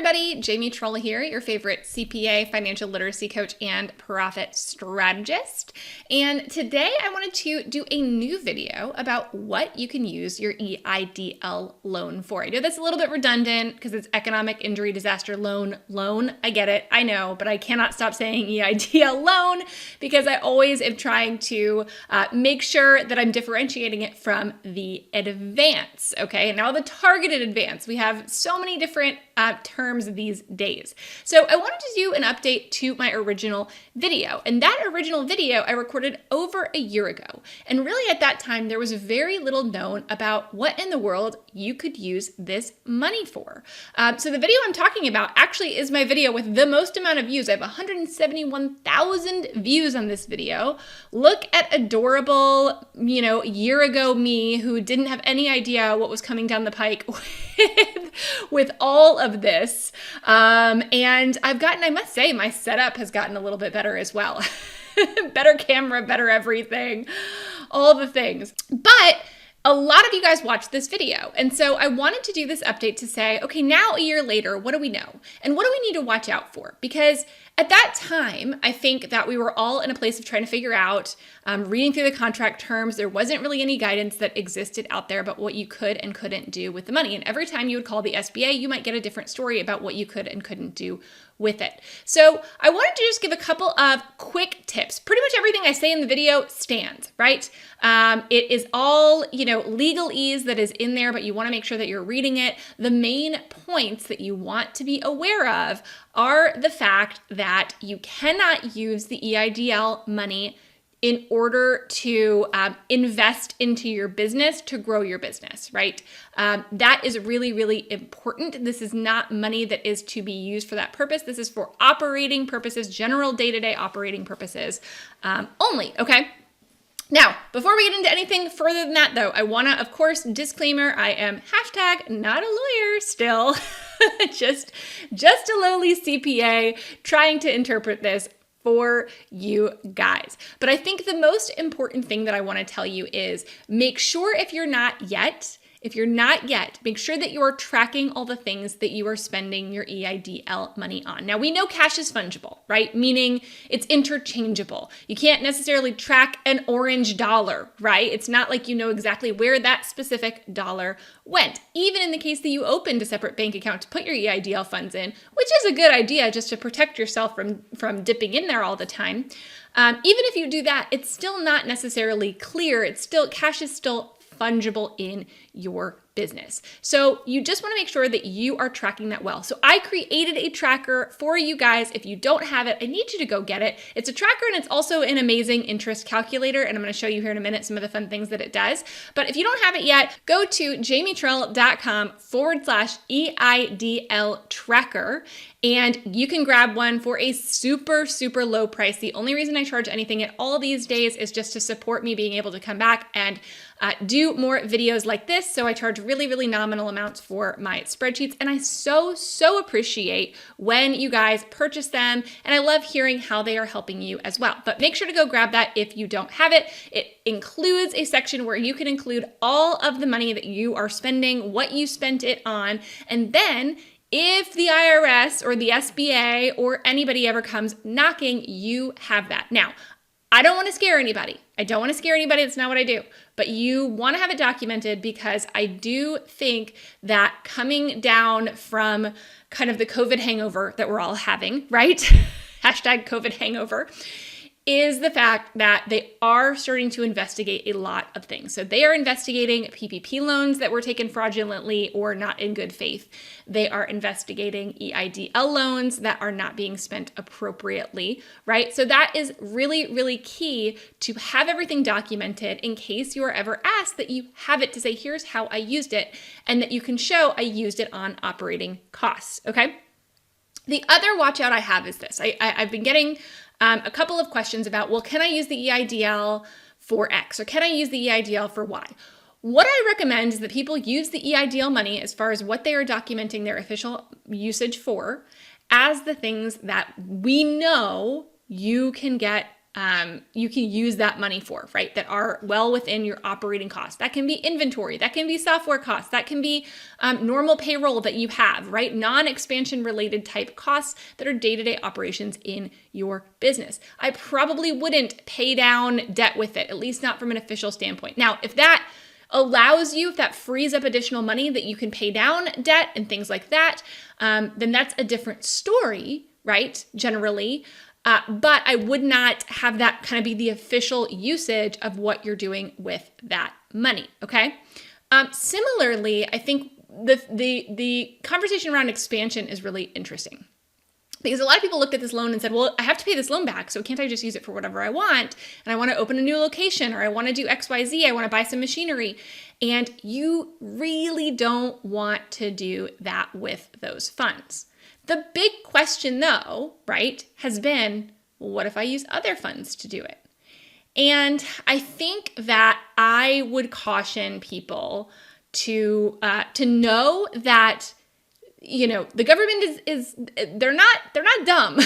everybody, Jamie Troll here, your favorite CPA, financial literacy coach, and profit strategist. And today I wanted to do a new video about what you can use your EIDL loan for. I know that's a little bit redundant because it's economic injury disaster loan. I get it, I know, but I cannot stop saying EIDL loan because I always am trying to make sure that I'm differentiating it from the advance, okay? And now the targeted advance. We have so many different terms these days. So I wanted to do an update to my original video. And that original video I recorded over a year ago. And really at that time, there was very little known about what in the world you could use this money for. So the video I'm talking about actually is my video with the most amount of views. I have 171,000 views on this video. Look at adorable, year ago me who didn't have any idea what was coming down the pike with all of this. And I must say, my setup has gotten a little bit better as well. Better camera, better everything, all the things. But a lot of you guys watched this video. And so I wanted to do this update to say, okay, now a year later, what do we know? And what do we need to watch out for? Because at that time, I think that we were all in a place of trying to figure out, reading through the contract terms, there wasn't really any guidance that existed out there about what you could and couldn't do with the money. And every time you would call the SBA, you might get a different story about what you could and couldn't do with it. So I wanted to just give a couple of quick tips. Pretty much everything I say in the video stands, right? It is all, legalese that is in there, but you want to make sure that you're reading it. The main points that you want to be aware of are the fact that you cannot use the EIDL money in order to invest into your business to grow your business, right? That is really, really important. This is not money that is to be used for that purpose. This is for operating purposes, general day-to-day operating purposes only, okay? Now, before we get into anything further than that though, I wanna, of course, disclaimer, I am not a lawyer still, just a lowly CPA trying to interpret this for you guys. But I think the most important thing that I want to tell you is make sure if you're not yet, make sure that you are tracking all the things that you are spending your EIDL money on. Now, we know cash is fungible, right? Meaning it's interchangeable. You can't necessarily track an orange dollar, right? It's not like you know exactly where that specific dollar went. Even in the case that you opened a separate bank account to put your EIDL funds in, which is a good idea just to protect yourself from dipping in there all the time. Even if you do that, it's still not necessarily clear. Cash is still fungible in your business. So you just want to make sure that you are tracking that well. So I created a tracker for you guys. If you don't have it, I need you to go get it. It's a tracker and it's also an amazing interest calculator. And I'm going to show you here in a minute some of the fun things that it does. But if you don't have it yet, go to jamietrell.com/EIDL tracker. And you can grab one for a super, super low price. The only reason I charge anything at all these days is just to support me being able to come back and do more videos like this. So I charge really, really nominal amounts for my spreadsheets. And I so appreciate when you guys purchase them. And I love hearing how they are helping you as well. But make sure to go grab that if you don't have it. It includes a section where you can include all of the money that you are spending, what you spent it on, and then if the IRS or the SBA or anybody ever comes knocking, you have that. Now, I don't want to scare anybody. That's not what I do. But you want to have it documented because I do think that coming down from kind of the COVID hangover that we're all having, right? Hashtag COVID hangover, is the fact that they are starting to investigate a lot of things. So they are investigating PPP loans that were taken fraudulently or not in good faith. They are investigating EIDL loans that are not being spent appropriately, right? So that is really, really key to have everything documented in case you are ever asked that you have it to say, here's how I used it, and that you can show I used it on operating costs, okay? The other watch out I have is this. I've been getting a couple of questions about, well, can I use the EIDL for X or can I use the EIDL for Y? What I recommend is that people use the EIDL money as far as what they are documenting their official usage for as the things that we know you can get you can use that money for, right? That are well within your operating costs. That can be inventory, that can be software costs, that can be normal payroll that you have, right? Non-expansion related type costs that are day-to-day operations in your business. I probably wouldn't pay down debt with it, at least not from an official standpoint. Now, if that allows you, if that frees up additional money that you can pay down debt and things like that, then that's a different story, right? Generally. But I would not have that kind of be the official usage of what you're doing with that money, okay? Similarly, I think the conversation around expansion is really interesting. Because a lot of people looked at this loan and said, well, I have to pay this loan back, so can't I just use it for whatever I want? And I want to open a new location, or I want to do XYZ, I want to buy some machinery. And you really don't want to do that with those funds. The big question though, right, has been, well, what if I use other funds to do it? And I think that I would caution people to know that, you know, the government they're not dumb,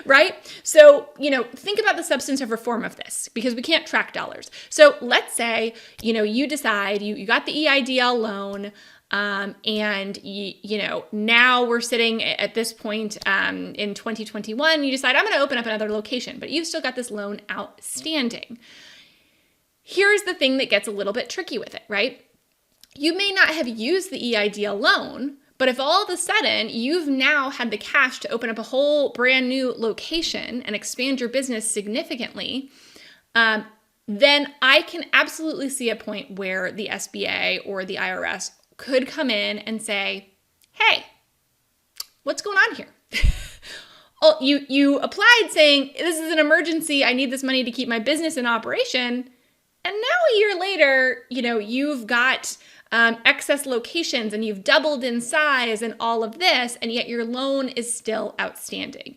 right? So, you know, think about the substantive reform of this, because we can't track dollars. So let's say, you know, you decide you got the EIDL loan, and you know, now we're sitting at this point in 2021, you decide I'm going to open up another location, but you've still got this loan outstanding. Here's the thing that gets a little bit tricky with it, right? You may not have used the EIDL loan, but if all of a sudden you've now had the cash to open up a whole brand new location and expand your business significantly, then I can absolutely see a point where the SBA or the IRS could come in and say, hey, what's going on here? Oh, you applied saying, this is an emergency, I need this money to keep my business in operation. And now a year later, you know, you've got excess locations and you've doubled in size and all of this, and yet your loan is still outstanding.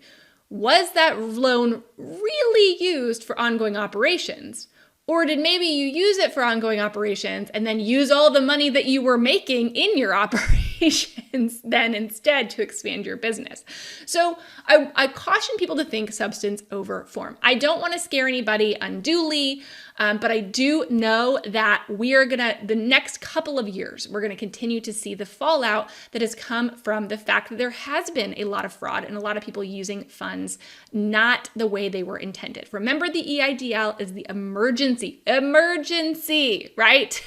Was that loan really used for ongoing operations? Or did maybe you use it for ongoing operations and then use all the money that you were making in your operations then instead to expand your business? So I caution people to think substance over form. I don't want to scare anybody unduly, but I do know that the next couple of years, we're going to continue to see the fallout that has come from the fact that there has been a lot of fraud and a lot of people using funds not the way they were intended. Remember, the EIDL is the emergency, right?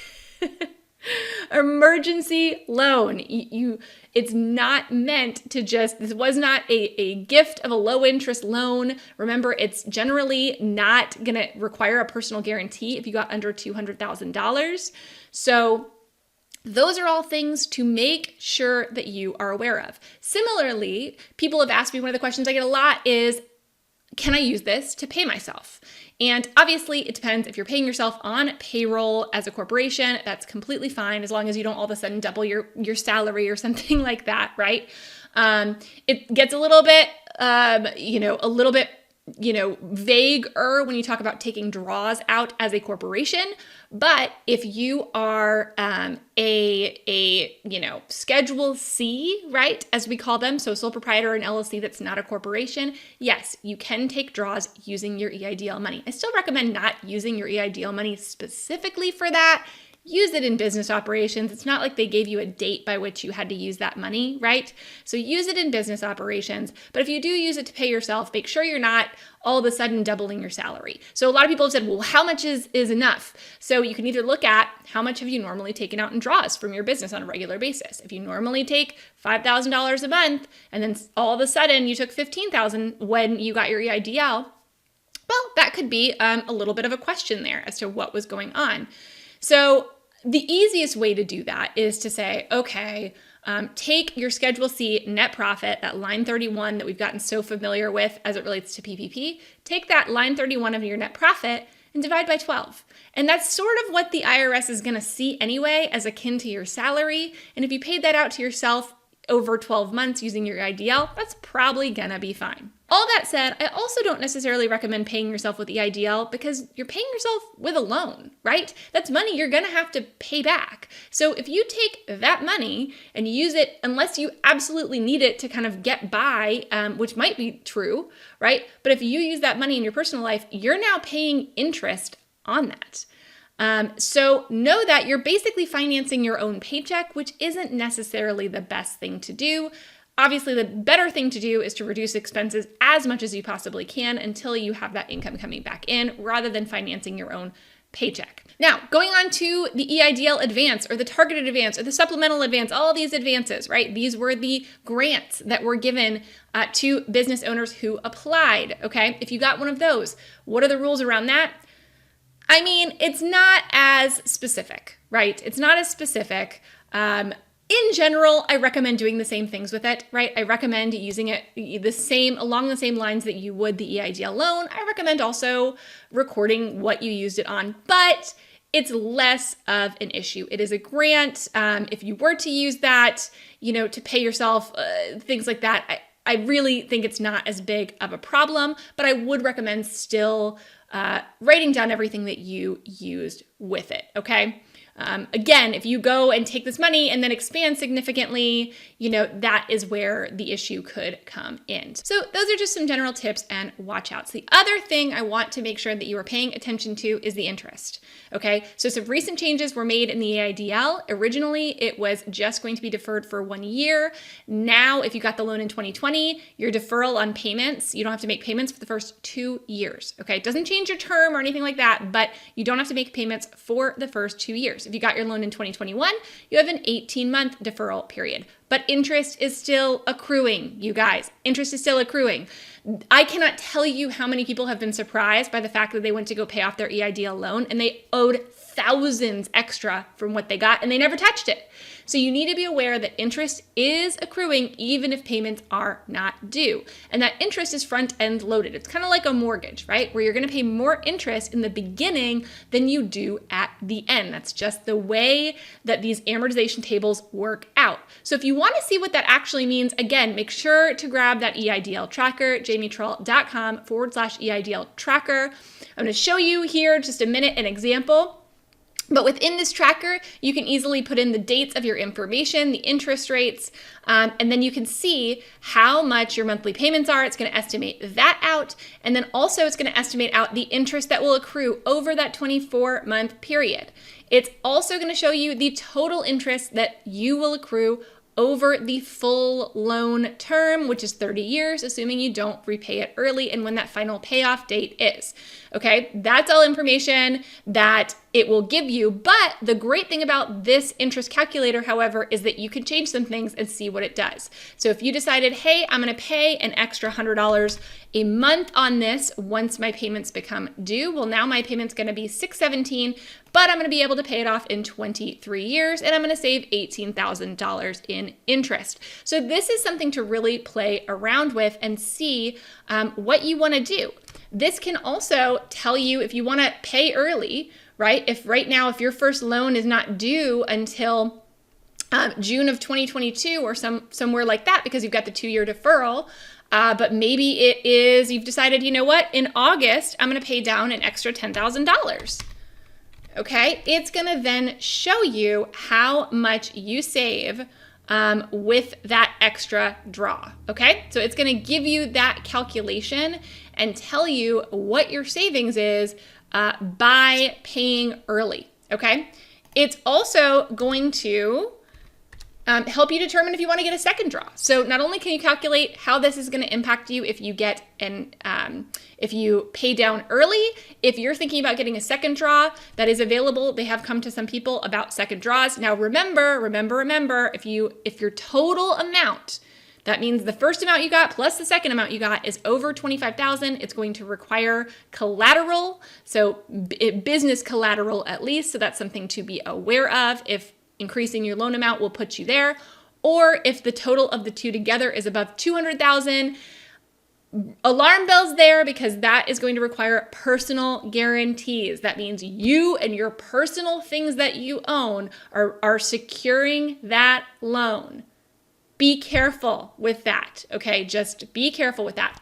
Emergency loan. It's not meant to this was not a gift of a low interest loan. Remember, it's generally not going to require a personal guarantee if you got under $200,000. So those are all things to make sure that you are aware of. Similarly, people have asked me, one of the questions I get a lot is, can I use this to pay myself? And obviously it depends. If you're paying yourself on payroll as a corporation, that's completely fine, as long as you don't all of a sudden double your salary or something like that, right? It gets a little bit, vaguer when you talk about taking draws out as a corporation. But if you are Schedule C, right, as we call them, so sole proprietor and LLC that's not a corporation, yes, you can take draws using your EIDL money. I still recommend not using your EIDL money specifically for that. Use it in business operations. It's not like they gave you a date by which you had to use that money, right? So use it in business operations. But if you do use it to pay yourself, make sure you're not all of a sudden doubling your salary. So a lot of people have said, well, how much is enough? So you can either look at how much have you normally taken out in draws from your business on a regular basis. If you normally take $5,000 a month and then all of a sudden you took $15,000 when you got your EIDL, well, that could be a little bit of a question there as to what was going on. So the easiest way to do that is to say, okay, take your Schedule C net profit, that line 31 that we've gotten so familiar with as it relates to PPP, take that line 31 of your net profit and divide by 12. And that's sort of what the IRS is going to see anyway, as akin to your salary. And if you paid that out to yourself over 12 months using your IDL, that's probably going to be fine. All that said, I also don't necessarily recommend paying yourself with EIDL because you're paying yourself with a loan, right? That's money you're going to have to pay back. So if you take that money and you use it, unless you absolutely need it to kind of get by, which might be true, right? But if you use that money in your personal life, you're now paying interest on that. So know that you're basically financing your own paycheck, which isn't necessarily the best thing to do. Obviously, the better thing to do is to reduce expenses as much as you possibly can until you have that income coming back in, rather than financing your own paycheck. Now, going on to the EIDL advance or the targeted advance or the supplemental advance, all these advances, right? These were the grants that were given to business owners who applied, okay? If you got one of those, what are the rules around that? I mean, it's not as specific, right? It's not as specific. In general, I recommend doing the same things with it, right? I recommend using it along the same lines that you would the EIDL loan. I recommend also recording what you used it on, but it's less of an issue. It is a grant. If you were to use that, to pay yourself, things like that, I really think it's not as big of a problem, but I would recommend still writing down everything that you used with it, okay? Again, if you go and take this money and then expand significantly, that is where the issue could come in. So those are just some general tips and watch outs. The other thing I want to make sure that you are paying attention to is the interest. Okay, so some recent changes were made in the EIDL. Originally, it was just going to be deferred for 1 year. Now, if you got the loan in 2020, your deferral on payments, you don't have to make payments for the first 2 years. Okay, it doesn't change your term or anything like that, but you don't have to make payments for the first 2 years. If you got your loan in 2021, you have an 18-month deferral period. But interest is still accruing, you guys. Interest is still accruing. I cannot tell you how many people have been surprised by the fact that they went to go pay off their EIDL loan and they owed thousands extra from what they got and they never touched it. So you need to be aware that interest is accruing even if payments are not due. And that interest is front-end loaded. It's kind of like a mortgage, right? Where you're going to pay more interest in the beginning than you do at the end. That's just the way that these amortization tables work out. So if you want to see what that actually means, again, make sure to grab that EIDL tracker, jamietrull.com/EIDL tracker. I'm going to show you here just a minute an example. But within this tracker, you can easily put in the dates of your information, the interest rates, and then you can see how much your monthly payments are. It's going to estimate that out. And then also it's going to estimate out the interest that will accrue over that 24-month period. It's also going to show you the total interest that you will accrue over the full loan term, which is 30 years, assuming you don't repay it early and when that final payoff date is. Okay, that's all information that it will give you. But the great thing about this interest calculator, however, is that you can change some things and see what it does. So if you decided, hey, I'm going to pay an extra $100 a month on this once my payments become due, well, now my payment's going to be $617, but I'm going to be able to pay it off in 23 years, and I'm going to save $18,000 in interest. So this is something to really play around with and see what you want to do. This can also tell you if you want to pay early, right? If right now, if your first loan is not due until June of 2022 or somewhere like that, because you've got the 2-year deferral, but maybe it is, you've decided, you know what, in August, I'm going to pay down an extra $10,000. Okay, it's going to then show you how much you save with that extra draw. Okay, so it's going to give you that calculation and tell you what your savings is by paying early. Okay, it's also going to help you determine if you want to get a second draw. So not only can you calculate how this is going to impact you if you get if you pay down early, if you're thinking about getting a second draw that is available, they have come to some people about second draws. Now remember, if your total amount, that means the first amount you got plus the second amount you got is over $25,000. It's going to require collateral, so business collateral at least. So that's something to be aware of. If increasing your loan amount will put you there, or if the total of the two together is above $200,000, alarm bells there, because that is going to require personal guarantees. That means you and your personal things that you own are securing that loan. Be careful with that, okay? Just be careful with that.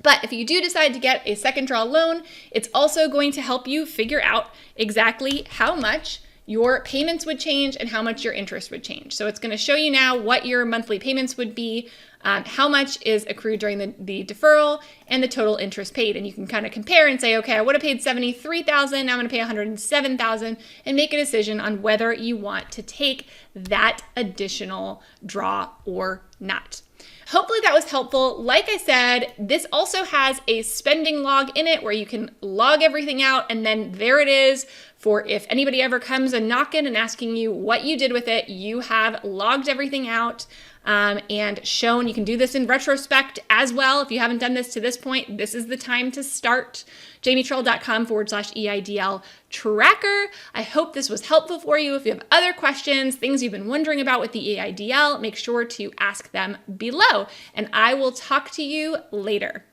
But if you do decide to get a second draw loan, it's also going to help you figure out exactly how much your payments would change and how much your interest would change. So it's going to show you now what your monthly payments would be, how much is accrued during the deferral, and the total interest paid. And you can kind of compare and say, okay, I would have paid $73,000, now I'm going to pay $107,000, and make a decision on whether you want to take that additional draw or not. Hopefully that was helpful. Like I said, this also has a spending log in it where you can log everything out, and then there it is for if anybody ever comes and knocking and asking you what you did with it, you have logged everything out and shown. You can do this in retrospect as well. If you haven't done this to this point, this is the time to start. JamieTrull.com/EIDL tracker. I hope this was helpful for you. If you have other questions, things you've been wondering about with the EIDL, make sure to ask them below, and I will talk to you later.